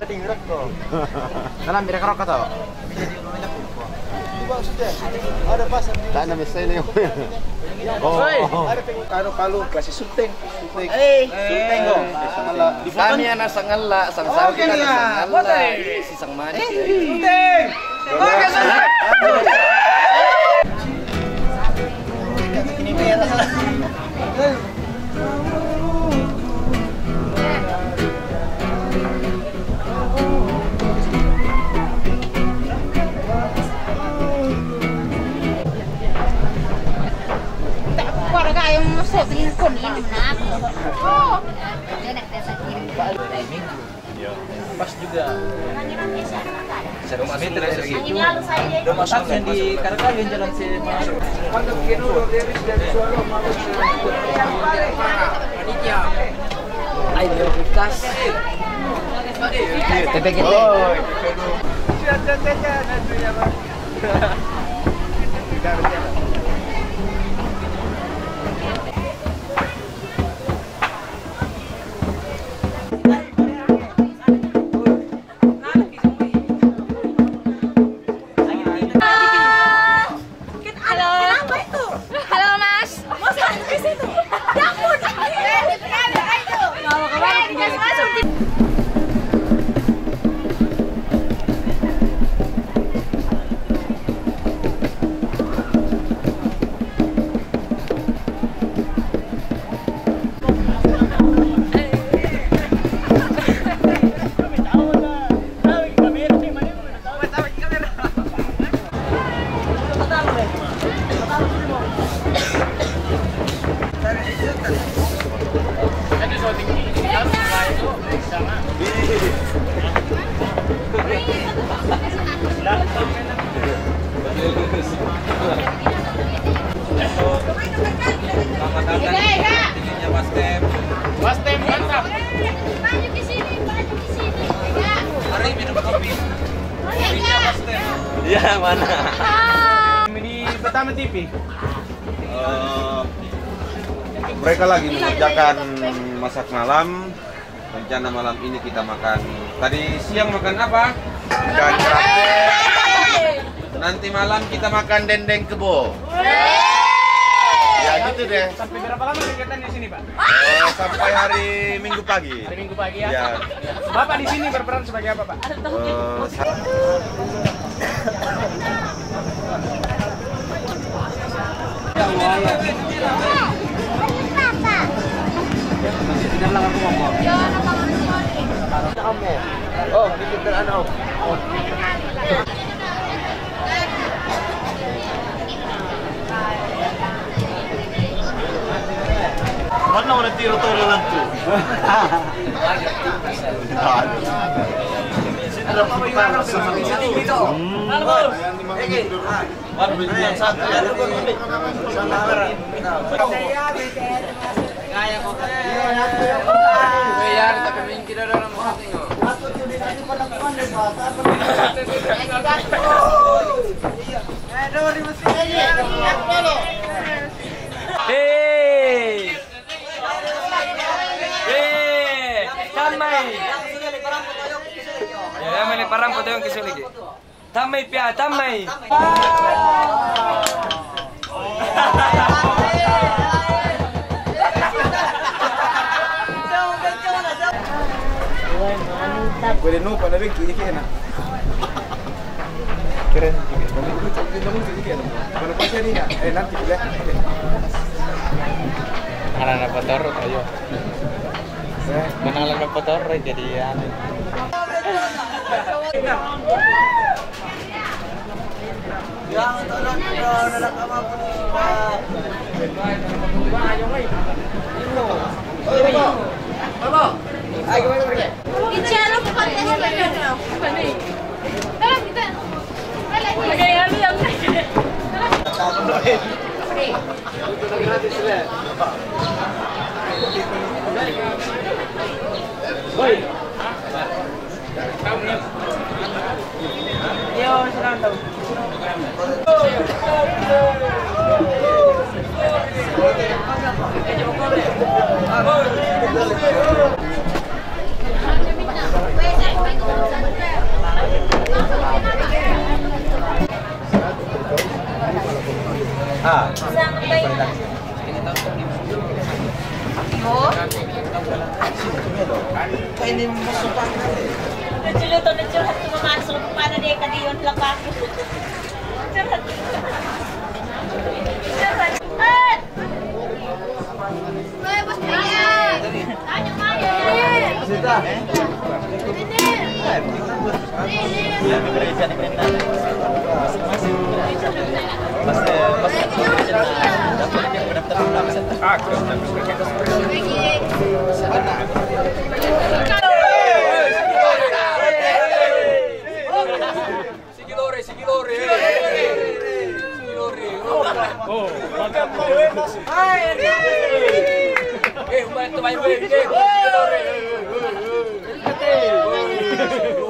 Salam bira kerok atau? Ada pasar. Tak ada misalnya. Oh, Ada palu kasih sulteng. sulteng kok. Kami anak sangala, sang sawi kan sangala. Si sang manis. Sulteng. Ini merah. Yung sabihin ko nini na ako. Oh. Dia nagdasa kiri. Timing. Pas juga. Rumah meter lagi. Rumah yang di Karakayu yang jalan sini masuk. Ayo bekas. TPGT. Oh. Bastem mantap. Maju ke sini, maju ke sini. Mari minum kopi. Kopinya Bastem. Ya mana? Ini pertama TV. Mereka lagi mengerjakan masak malam. Rencana malam ini kita makan. Tadi siang makan apa? Ikan kerape. Nanti malam kita makan dendeng kebo. Ya gitu deh. Sampai berapa lama kegiatan di sini, Pak? Sampai hari Minggu pagi. Hari Minggu pagi ya. Ya. Bapak di sini berperan sebagai apa, Pak? Oh, ini kita anak. Mana orang tiro toro lantu? Ada apa yang harus sini gitu? Halo. Tamay parang foto yung kisulig. Tamay pia, tamay. Pwede no, pada beki kena. Keren. Kalau pasnya ni, nanti boleh. Anak motor ayo. Menalan motor jadi ya. Dichalo po kontes na lang. Tara kita. Wala ni. Okay, yan. Hoy. Yo, serang daw. Ah. Kainin mo sa pangkat. Nagsiluto, nagsurhat sa mga aso. Paano di ka di yun lang ako? Surhat. Surhat. At! Ay, basta yan! Ano nga yan? Sita.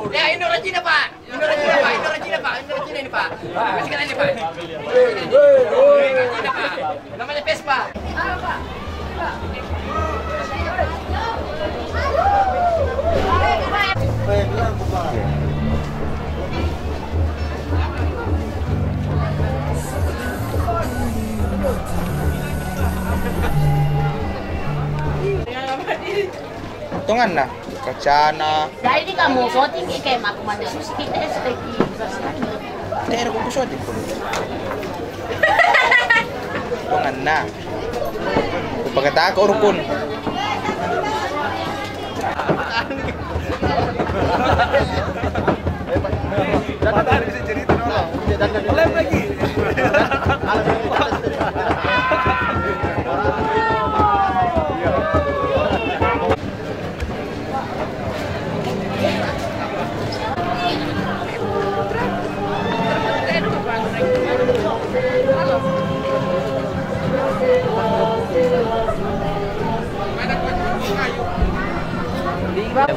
Ya, ini Regina, Pak. Ini Regina ini, Pak. Masih kalian ini, Pak. Regina, Pak. Namanya Vespa. Tungan na. Katsana. Dahil di ka mo, so tingin kayo makumanda. So, kita sa tayo. Pero kung gusto din ko. Tungan na. Kung pagkataka urupon. Di ba?